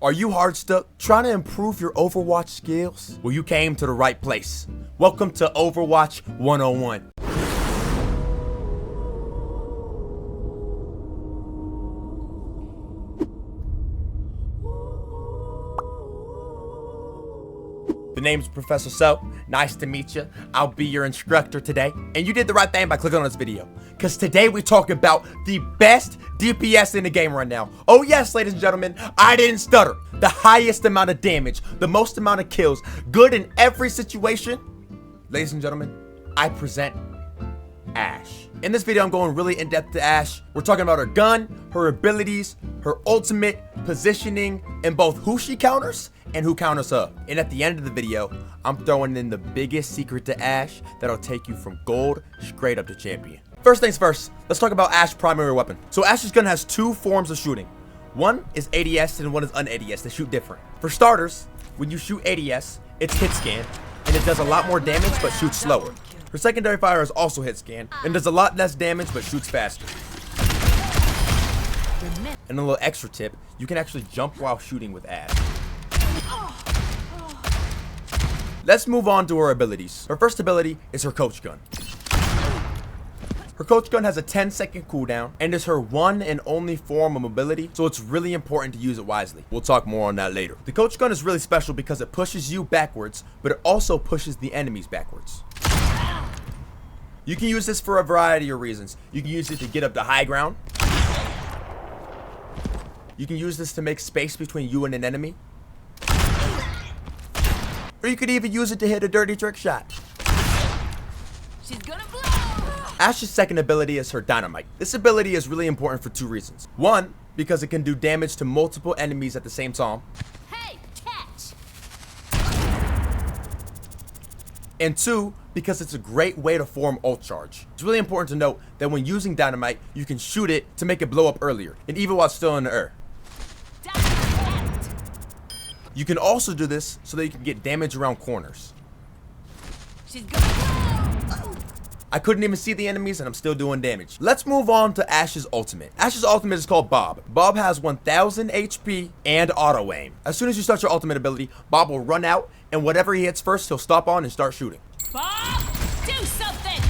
Are you hard stuck trying to improve your Overwatch skills? Well, you came to the right place. Welcome to Overwatch 101. The name's Professor Soh. Nice to meet you. I'll be your instructor today. And you did the right thing by clicking on this video, because today we talk about the best DPS in the game right now. Oh yes, ladies and gentlemen, I didn't stutter. The highest amount of damage, the most amount of kills, good in every situation. Ladies and gentlemen, I present Ashe. In this video, I'm going really in-depth to Ashe. We're talking about her gun, her abilities, her ultimate, positioning, and both who she counters and who counters her. And at the end of the video, I'm throwing in the biggest secret to Ashe that'll take you from gold straight up to champion. First things first, let's talk about Ashe's primary weapon. So Ashe's gun has two forms of shooting. One is ADS and one is un-ADS. They shoot different. For starters, when you shoot ADS, it's hit scan, and it does a lot more damage but shoots slower. Her secondary fire is also hit scan, and does a lot less damage but shoots faster. And a little extra tip, you can actually jump while shooting with Ashe. Let's move on to her abilities. Her first ability is her coach gun. Her coach gun has a 10-second cooldown and is her one and only form of mobility, so it's really important to use it wisely. We'll talk more on that later. The coach gun is really special because it pushes you backwards, but it also pushes the enemies backwards. You can use this for a variety of reasons. You can use it to get up to high ground. You can use this to make space between you and an enemy. Or you could even use it to hit a dirty trick shot. She's gonna blow. Ashe's second ability is her dynamite. This ability is really important for two reasons. One, because it can do damage to multiple enemies at the same time. Hey, catch. And two, because it's a great way to form ult charge. It's really important to note that when using dynamite, you can shoot it to make it blow up earlier, and even while it's still in the air. You can also do this so that you can get damage around corners. She's gonna blow. I couldn't even see the enemies and I'm still doing damage. Let's move on to Ashe's ultimate. Ashe's ultimate is called Bob. Bob has 1000 HP and auto aim. As soon as you start your ultimate ability, Bob will run out, and whatever he hits first, he'll stop on and start shooting. Bob, do something.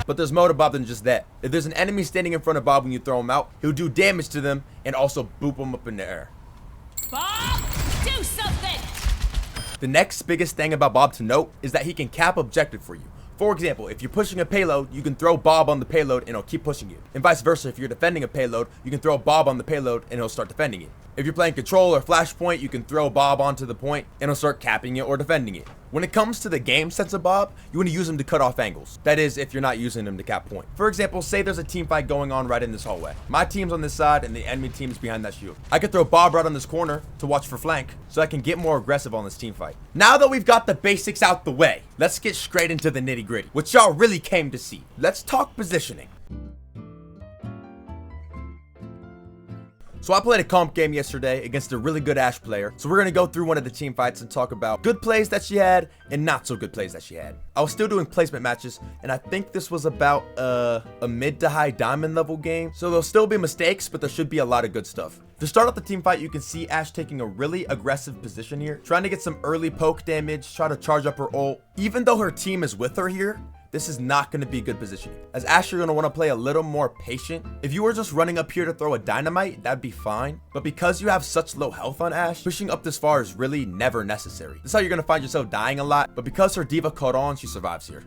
But there's more to Bob than just that. If there's an enemy standing in front of Bob when you throw him out, he'll do damage to them and also boop them up in the air. Bob, do something. The next biggest thing about Bob to note is that he can cap objective for you. For example, if you're pushing a payload, you can throw Bob on the payload and he'll keep pushing you. And vice versa, if you're defending a payload, you can throw Bob on the payload and he'll start defending it. If you're playing control or flashpoint, you can throw Bob onto the point and he'll start capping it or defending it. When it comes to the game sense of Bob, you want to use him to cut off angles. That is, if you're not using him to cap point. For example, say there's a team fight going on right in this hallway. My team's on this side and the enemy team's behind that shield. I could throw Bob right on this corner to watch for flank so I can get more aggressive on this team fight. Now that we've got the basics out the way, let's get straight into the nitty gritty, which y'all really came to see. Let's talk positioning. So I played a comp game yesterday against a really good Ashe player. So we're going to go through one of the team fights and talk about good plays that she had and not so good plays that she had. I was still doing placement matches, and I think this was about a mid to high diamond level game. So there'll still be mistakes, but there should be a lot of good stuff. To start off the team fight, you can see Ashe taking a really aggressive position here, trying to get some early poke damage, try to charge up her ult. Even though her team is with her here, this is not going to be good positioning, as Ashe, you're going to want to play a little more patient. If you were just running up here to throw a dynamite, that'd be fine. But because you have such low health on Ashe, pushing up this far is really never necessary. This is how you're going to find yourself dying a lot. But because her diva caught on, she survives here.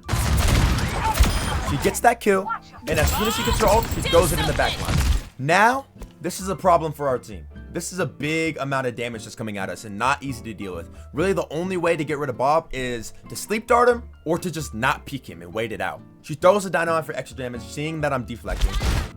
She gets that kill, and as soon as she gets her ult, she throws it in the back line. Now, this is a problem for our team. This is a big amount of damage that's coming at us and not easy to deal with. Really, the only way to get rid of Bob is to sleep dart him or to just not peek him and wait it out. She throws a dynamite for extra damage, seeing that I'm deflecting,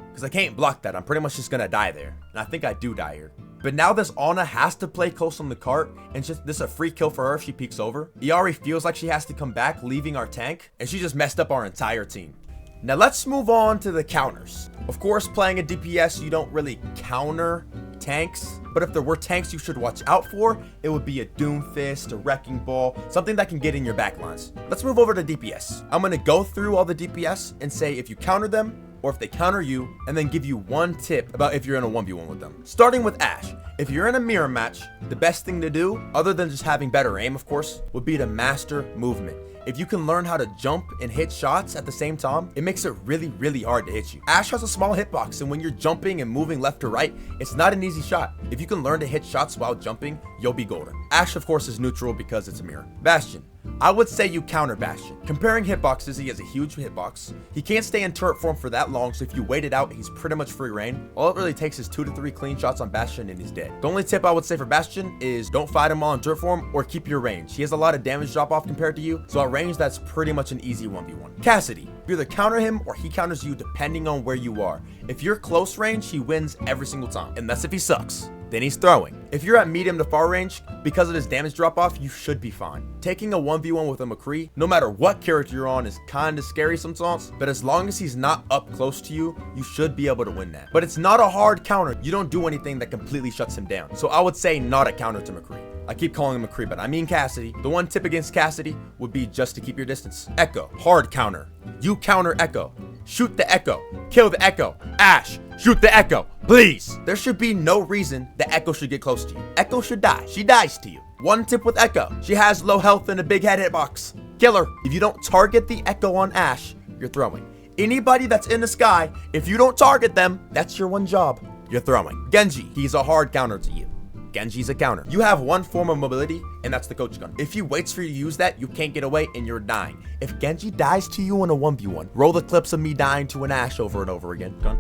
because I can't block that. I'm pretty much just gonna die there, and I think I do die here. But now this Ana has to play close on the cart, and just this is a free kill for her if she peeks over. Iari feels like she has to come back, leaving our tank, and she just messed up our entire team. Now let's move on to the counters. Of course, playing a DPS, you don't really counter tanks, but if there were tanks you should watch out for, it would be a Doomfist, a Wrecking Ball, something that can get in your backlines. Let's move over to DPS. I'm gonna go through all the DPS and say if you counter them, or if they counter you, and then give you one tip about if you're in a 1v1 with them. Starting with Ashe. If you're in a mirror match, the best thing to do, other than just having better aim of course, would be to master movement. If you can learn how to jump and hit shots at the same time, it makes it really hard to hit you. Ashe has a small hitbox, and when you're jumping and moving left to right, it's not an easy shot. If you can learn to hit shots while jumping, you'll be golden. Ashe of course is neutral because it's a mirror. Bastion. I would say you counter Bastion. Comparing hitboxes, he has a huge hitbox. He can't stay in turret form for that long, so if you wait it out, he's pretty much free reign. All it really takes is 2 to 3 clean shots on Bastion and he's dead. The only tip I would say for Bastion is don't fight him while in turret form or keep your range. He has a lot of damage drop off compared to you, so at range that's pretty much an easy 1v1. Cassidy. You either counter him or he counters you depending on where you are. If you're close range, he wins every single time, unless if he sucks. Then he's throwing. If you're at medium to far range, because of his damage drop off, you should be fine. Taking a 1v1 with a McCree, no matter what character you're on, is kinda scary sometimes, but as long as he's not up close to you, you should be able to win that. But it's not a hard counter. You don't do anything that completely shuts him down. So I would say not a counter to McCree. I keep calling him McCree, but I mean Cassidy. The one tip against Cassidy would be just to keep your distance. Echo, hard counter. You counter Echo. Shoot the Echo. Kill the Echo. Ashe, shoot the Echo, please. There should be no reason the Echo should get close to you. Echo should die. She dies to you. One tip with Echo. She has low health and a big head hitbox. Kill her. If you don't target the Echo on Ashe, you're throwing. Anybody that's in the sky, if you don't target them, that's your one job. You're throwing. Genji, he's a hard counter to you. Genji's a counter. You have one form of mobility, and that's the coach gun. If he waits for you to use that, you can't get away and you're dying. If Genji dies to you in a 1v1, roll the clips of me dying to an Ashe over and over again. Gun.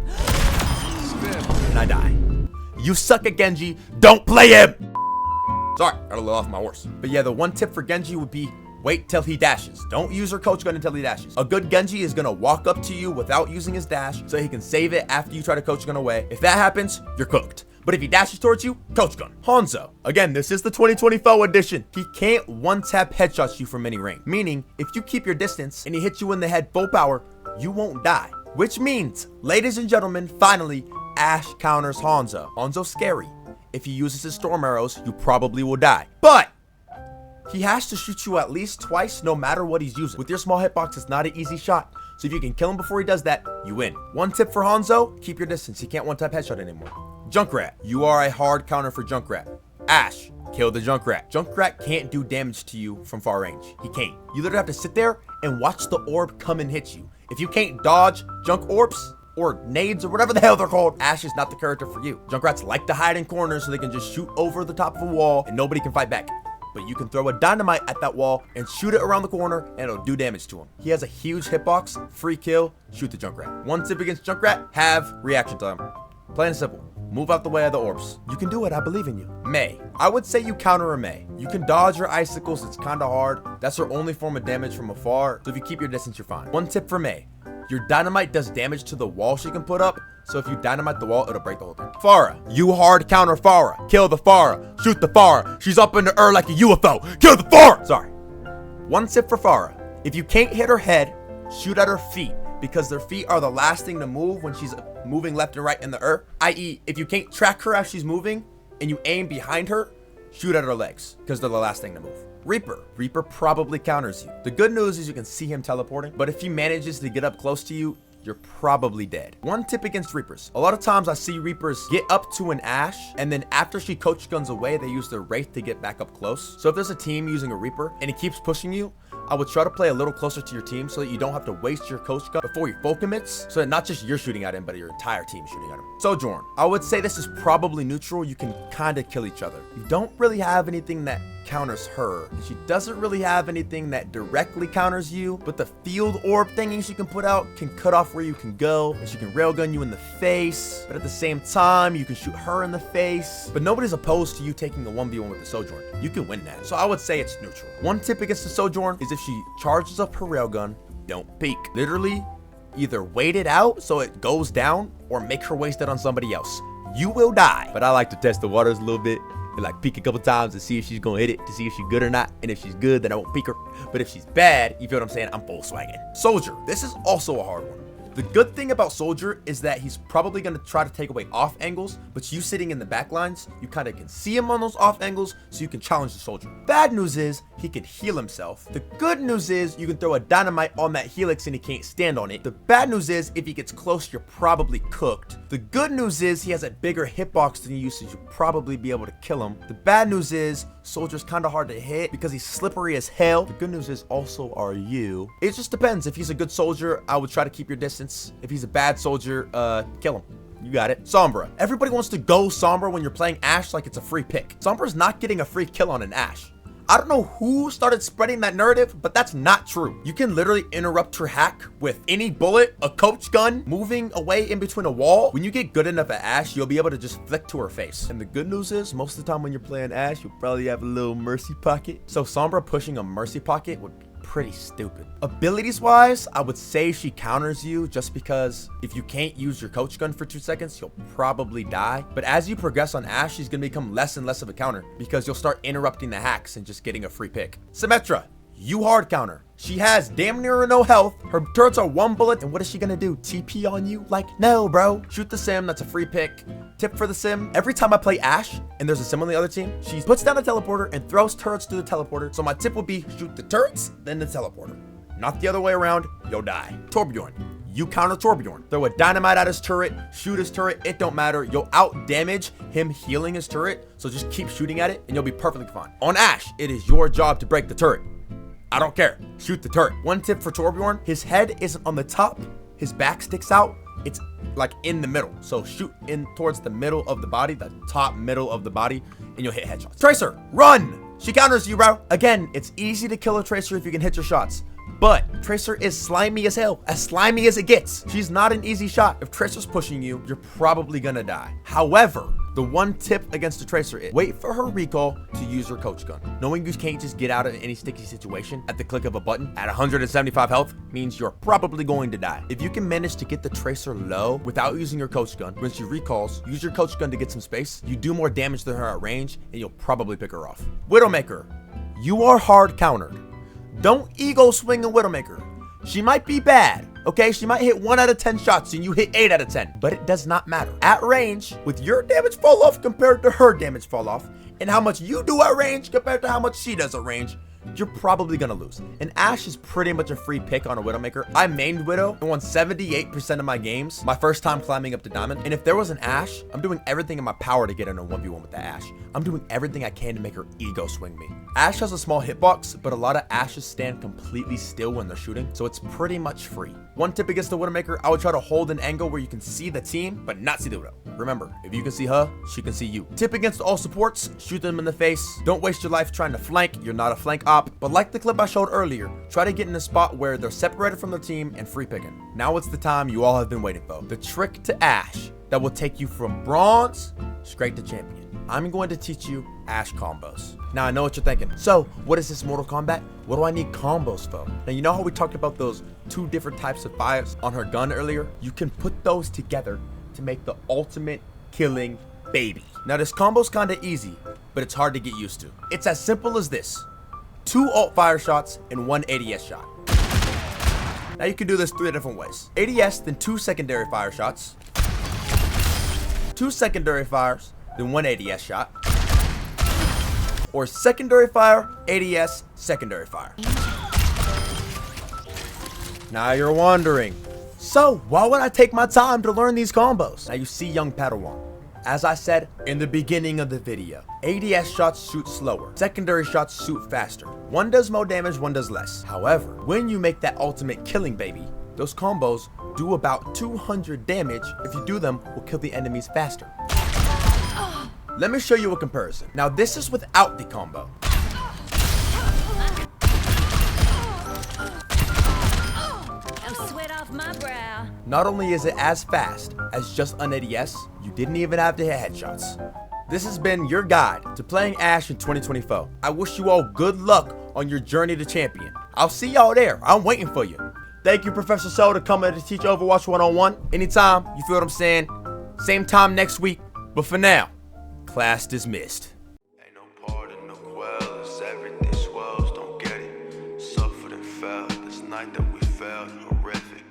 And I die. You suck at Genji, don't play him! Sorry, got a little off my horse. But yeah, the one tip for Genji would be wait till he dashes. Don't use your coach gun until he dashes. A good Genji is gonna walk up to you without using his dash so he can save it after you try to coach gun away. If that happens, you're cooked. But if he dashes towards you, coach gun. Hanzo. Again, this is the 2024 edition. He can't one-tap headshot you from any range. Meaning, if you keep your distance and he hits you in the head full power, you won't die. Which means, ladies and gentlemen, finally, Ashe counters Hanzo. Hanzo's scary. If he uses his storm arrows, you probably will die. But he has to shoot you at least twice no matter what he's using. With your small hitbox, it's not an easy shot. So if you can kill him before he does that, you win. One tip for Hanzo, keep your distance. He can't one-tap headshot anymore. Junkrat, you are a hard counter for Junkrat. Ashe, kill the Junkrat. Junkrat can't do damage to you from far range. He can't. You literally have to sit there and watch the orb come and hit you. If you can't dodge junk orbs or nades or whatever the hell they're called, Ashe is not the character for you. Junkrats like to hide in corners so they can just shoot over the top of a wall and nobody can fight back. But you can throw a dynamite at that wall and shoot it around the corner and it'll do damage to him. He has a huge hitbox, free kill, shoot the Junkrat. One tip against Junkrat, have reaction time. Plain and simple. Move out the way of the orbs. You can do it, I believe in you. Mei. I would say you counter a Mei. You can dodge her icicles, it's kinda hard. That's her only form of damage from afar, so if you keep your distance, you're fine. One tip for Mei. Your dynamite does damage to the wall she can put up, so if you dynamite the wall, it'll break the whole thing. Pharah. You hard counter Pharah. Kill the Pharah. Shoot the Pharah. She's up in the air like a UFO. Kill the Pharah! Sorry. One tip for Pharah. If you can't hit her head, shoot at her feet, because their feet are the last thing to move when she's moving left and right in the earth. I.e., if you can't track her as she's moving and you aim behind her, shoot at her legs, because they're the last thing to move. Reaper. Reaper probably counters you. The good news is you can see him teleporting, but if he manages to get up close to you, you're probably dead. One tip against Reapers. A lot of times I see Reapers get up to an Ashe, and then after she coach guns away, they use their Wraith to get back up close. So if there's a team using a Reaper and he keeps pushing you, I would try to play a little closer to your team so that you don't have to waste your coach gun before he full commits, so that not just you're shooting at him, but your entire team shooting at him. Sojourn. I would say this is probably neutral. You can kind of kill each other. You don't really have anything that counters her. She doesn't really have anything that directly counters you, but the field orb thingy she can put out can cut off where you can go, and she can railgun you in the face, but at the same time, you can shoot her in the face. But nobody's opposed to you taking a 1v1 with the Sojourn. You can win that. So I would say it's neutral. One tip against the Sojourn is if she charges up her railgun, don't peek. Literally, either wait it out so it goes down, or make her waste it on somebody else. You will die. But I like to test the waters a little bit and like peek a couple times to see if she's gonna hit it, to see if she's good or not. And if she's good, then I won't peek her. But if she's bad, you feel what I'm saying, I'm full swagging. Soldier. This is also a hard one. The good thing about Soldier is that he's probably going to try to take away off angles, but you sitting in the back lines, you kind of can see him on those off angles, so you can challenge the Soldier. Bad news is he can heal himself. The good news is you can throw a dynamite on that helix and he can't stand on it. The bad news is if he gets close, you're probably cooked. The good news is he has a bigger hitbox than you, so you'll probably be able to kill him. The bad news is Soldier's kind of hard to hit because he's slippery as hell. The good news is also are you. It just depends. If he's a good soldier, I would try to keep your distance. If he's a bad soldier, kill him. You got it. Sombra. Everybody wants to go Sombra when you're playing Ashe like it's a free pick. Sombra's not getting a free kill on an Ashe. I don't know who started spreading that narrative, but that's not true. You can literally interrupt her hack with any bullet, a coach gun, moving away in between a wall. When you get good enough at Ashe, you'll be able to just flick to her face. And the good news is, most of the time when you're playing Ashe, you'll probably have a little mercy pocket. So Sombra pushing a mercy pocket would be pretty stupid. Abilities wise, I would say she counters you just because if you can't use your coach gun for 2 seconds, you'll probably die. But as you progress on Ashe, she's gonna become less and less of a counter because you'll start interrupting the hacks and just getting a free pick. Symmetra, you hard counter. She has damn near no health. Her turrets are 1 bullet, and what is she gonna do? TP on you? Like, no, bro. Shoot the sim, that's a free pick. Tip for the sim, every time I play Ashe and there's a sim on the other team, she puts down a teleporter and throws turrets to the teleporter. So my tip would be shoot the turrets, then the teleporter. Not the other way around, you'll die. Torbjorn, you counter Torbjorn. Throw a dynamite at his turret, shoot his turret, it don't matter. You'll out damage him healing his turret, so just keep shooting at it and you'll be perfectly fine. On Ashe, it is your job to break the turret. I don't care. Shoot the turret. One tip for Torbjorn, his head isn't on the top, his back sticks out. It's like in the middle. So shoot in towards the middle of the body, the top middle of the body, and you'll hit headshots. Tracer, run! She counters you, bro. Again, it's easy to kill a Tracer if you can hit your shots. But Tracer is slimy as hell, as slimy as it gets. She's not an easy shot. If Tracer's pushing you, you're probably gonna die. However, the one tip against the Tracer is wait for her recall to use her coach gun. Knowing you can't just get out of any sticky situation at the click of a button at 175 health means you're probably going to die. If you can manage to get the Tracer low without using your coach gun, when she recalls, use your coach gun to get some space. You do more damage than her at range and you'll probably pick her off. Widowmaker, you are hard countered. Don't ego swing a Widowmaker. She might be bad, okay? She might hit 1 out of 10 shots and you hit 8 out of 10, but it does not matter. At range, with your damage fall off compared to her damage fall off, and how much you do at range compared to how much she does at range, you're probably gonna lose. And Ashe is pretty much a free pick on a Widowmaker. I mained Widow and won 78% of my games my first time climbing up to Diamond. And if there was an Ashe, I'm doing everything in my power to get in a 1v1 with the Ashe. I'm doing everything I can to make her ego swing me. Ashe has a small hitbox, but a lot of Ashes stand completely still when they're shooting, so it's pretty much free. One tip against the Widowmaker, I would try to hold an angle where you can see the team, but not see the Widow. Remember, if you can see her, she can see you. Tip against all supports, shoot them in the face. Don't waste your life trying to flank, you're not a flank op. But like the clip I showed earlier, try to get in a spot where they're separated from their team and free picking. Now it's the time you all have been waiting for. The trick to Ashe that will take you from bronze straight to champion. I'm going to teach you Ashe combos. Now I know what you're thinking. So what is this Mortal Kombat? What do I need combos for? Now you know how we talked about those 2 different types of fires on her gun earlier? You can put those together to make the ultimate killing baby. Now this combo's kinda easy, but it's hard to get used to. It's as simple as this. 2 alt fire shots and 1 ADS shot. Now you can do this 3 different ways. ADS, then 2 secondary fire shots. 2 secondary fires, then 1 ADS shot. Or secondary fire, ADS, secondary fire. Now you're wondering, so why would I take my time to learn these combos? Now you see young Padawan. As I said in the beginning of the video, ADS shots shoot slower, secondary shots shoot faster. One does more damage, one does less. However, when you make that ultimate killing baby, those combos do about 200 damage. If you do them, will kill the enemies faster. Let me show you a comparison. Now this is without the combo. No sweat off my brow. Not only is it as fast as just an ADS, you didn't even have to hit headshots. This has been your guide to playing Ashe in 2024. I wish you all good luck on your journey to champion. I'll see y'all there. I'm waiting for you. Thank you, Professor Soh, to come in to teach Overwatch 101. Anytime, you feel what I'm saying? Same time next week. But for now, class dismissed. Ain't no pardon, no quell, it's everything swells, don't get it. Suffered and fell, this night that we felt horrific.